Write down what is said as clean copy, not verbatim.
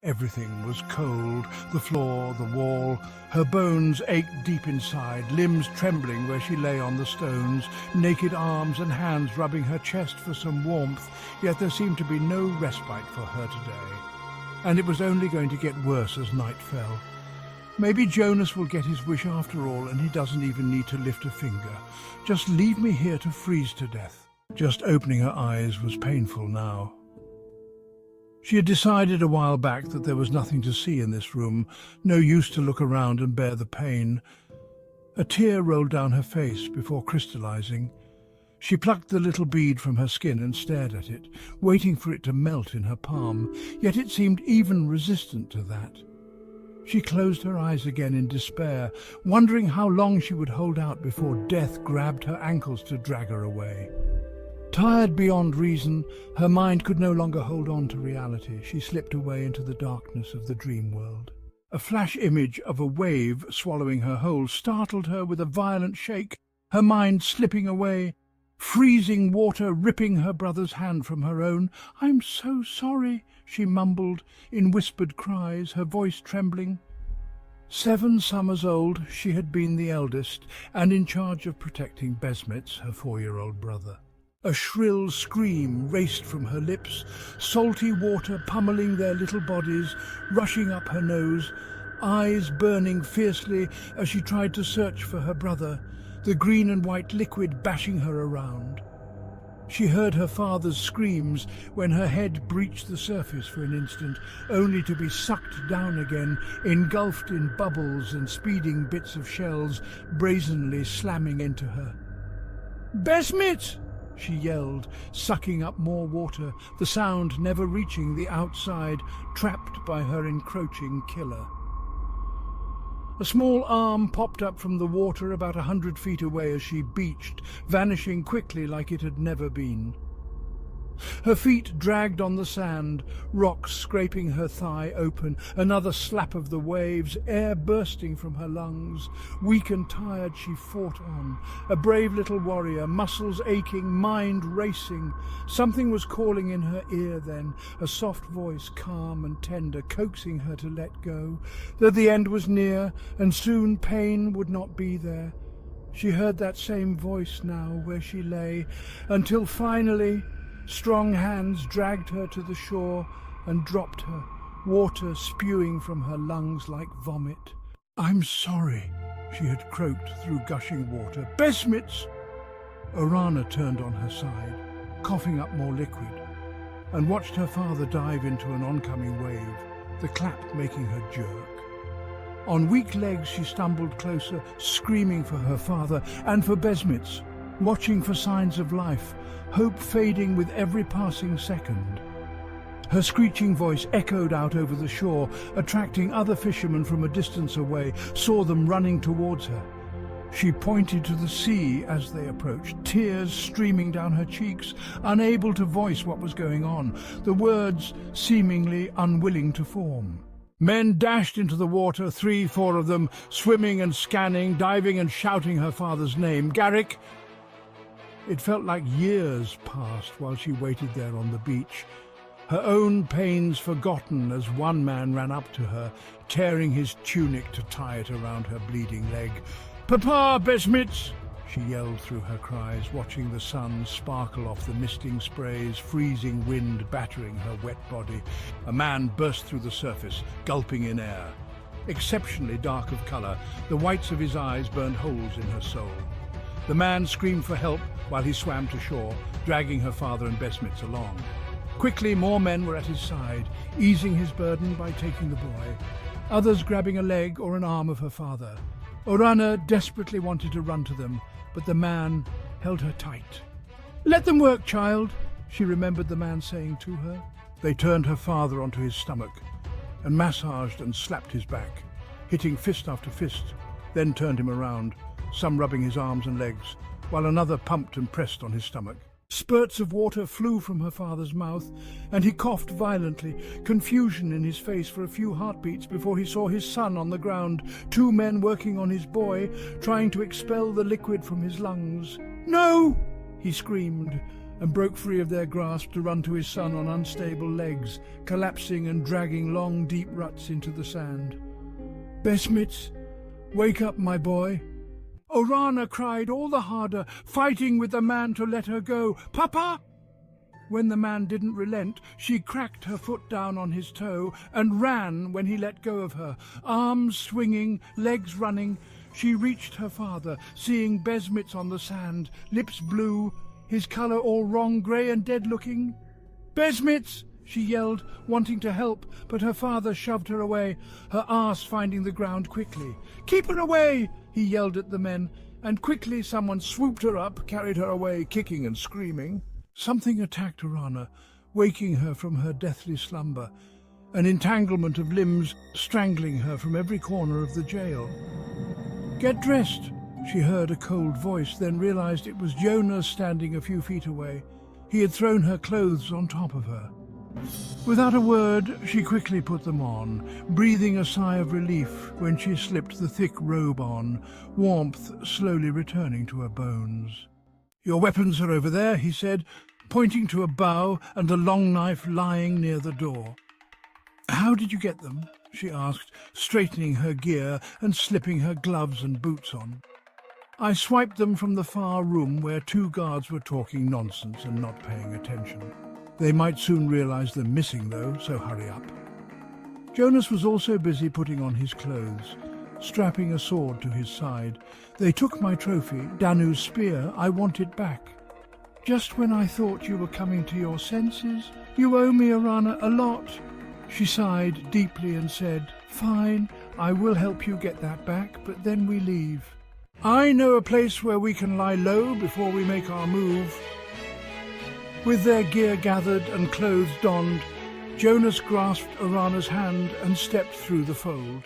Everything was cold, the floor, the wall. Her bones ached deep inside, limbs trembling where she lay on the stones, naked arms and hands rubbing her chest for some warmth, yet there seemed to be no respite for her today. And it was only going to get worse as night fell. Maybe Jonas will get his wish after all, and he doesn't even need to lift a finger. Just leave me here to freeze to death. Just opening her eyes was painful now. She had decided a while back that there was nothing to see in this room, no use to look around and bear the pain. A tear rolled down her face before crystallizing. She plucked the little bead from her skin and stared at it, waiting for it to melt in her palm, yet it seemed even resistant to that. She closed her eyes again in despair, wondering how long she would hold out before death grabbed her ankles to drag her away. Tired beyond reason, her mind could no longer hold on to reality. She slipped away into the darkness of the dream world. A flash image of a wave swallowing her whole startled her with a violent shake, her mind slipping away, freezing water ripping her brother's hand from her own. "I'm so sorry," she mumbled in whispered cries, her voice trembling. 7 summers old, she had been the eldest and in charge of protecting Besmitz, her 4-year-old brother. A shrill scream raced from her lips, salty water pummeling their little bodies, rushing up her nose, eyes burning fiercely as she tried to search for her brother, the green and white liquid bashing her around. She heard her father's screams when her head breached the surface for an instant, only to be sucked down again, engulfed in bubbles and speeding bits of shells brazenly slamming into her. "Besmitz!" she yelled, sucking up more water, the sound never reaching the outside, trapped by her encroaching killer. A small arm popped up from the water about 100 feet away as she beached, vanishing quickly like it had never been. Her feet dragged on the sand, rocks scraping her thigh open, another slap of the waves, air bursting from her lungs. Weak and tired, she fought on, a brave little warrior, muscles aching, mind racing. Something was calling in her ear then, a soft voice, calm and tender, coaxing her to let go, that the end was near, and soon pain would not be there. She heard that same voice now where she lay, until finally strong hands dragged her to the shore and dropped her, water spewing from her lungs like vomit. "I'm sorry," she had croaked through gushing water. "Besmitz!" Orana turned on her side, coughing up more liquid, and watched her father dive into an oncoming wave, the clap making her jerk. On weak legs she stumbled closer, screaming for her father and for Besmitz, watching for signs of life, hope fading with every passing second. Her screeching voice echoed out over the shore, attracting other fishermen from a distance away, saw them running towards her. She pointed to the sea as they approached, tears streaming down her cheeks, unable to voice what was going on, the words seemingly unwilling to form. Men dashed into the water, 3, 4 of them, swimming and scanning, diving and shouting her father's name. "Garrick!" It felt like years passed while she waited there on the beach, her own pains forgotten as one man ran up to her, tearing his tunic to tie it around her bleeding leg. "Papa, Besmitz!" she yelled through her cries, watching the sun sparkle off the misting sprays, freezing wind battering her wet body. A man burst through the surface, gulping in air. Exceptionally dark of colour, the whites of his eyes burned holes in her soul. The man screamed for help while he swam to shore, dragging her father and Besmitz along. Quickly, more men were at his side, easing his burden by taking the boy, others grabbing a leg or an arm of her father. Orana desperately wanted to run to them, but the man held her tight. "Let them work, child," she remembered the man saying to her. They turned her father onto his stomach and massaged and slapped his back, hitting fist after fist, then turned him around, some rubbing his arms and legs, while another pumped and pressed on his stomach. Spurts of water flew from her father's mouth, and he coughed violently, confusion in his face for a few heartbeats before he saw his son on the ground, 2 men working on his boy, trying to expel the liquid from his lungs. "No!" he screamed, and broke free of their grasp to run to his son on unstable legs, collapsing and dragging long, deep ruts into the sand. "Besmits, wake up, my boy." Orana cried all the harder, fighting with the man to let her go. "Papa!" When the man didn't relent, she cracked her foot down on his toe and ran when he let go of her. Arms swinging, legs running, she reached her father, seeing Besmits on the sand, lips blue, his colour all wrong, grey and dead-looking. "Besmits!" she yelled, wanting to help, but her father shoved her away, her arse finding the ground quickly. "Keep her away!" he yelled at the men, and quickly someone swooped her up, carried her away, kicking and screaming. Something attacked Orana, waking her from her deathly slumber, an entanglement of limbs strangling her from every corner of the jail. "Get dressed," she heard a cold voice, then realized it was Jonas standing a few feet away. He had thrown her clothes on top of her. Without a word, she quickly put them on, breathing a sigh of relief when she slipped the thick robe on, warmth slowly returning to her bones. "Your weapons are over there," he said, pointing to a bow and a long knife lying near the door. "How did you get them?" she asked, straightening her gear and slipping her gloves and boots on. "I swiped them from the far room where 2 guards were talking nonsense and not paying attention. They might soon realize they're missing, though, so hurry up." Jonas was also busy putting on his clothes, strapping a sword to his side. "They took my trophy, Danu's spear. I want it back." "Just when I thought you were coming to your senses. You owe me, Orana, a lot." She sighed deeply and said, "Fine, I will help you get that back, but then we leave. I know a place where we can lie low before we make our move." With their gear gathered and clothes donned, Jonas grasped Orana's hand and stepped through the fold.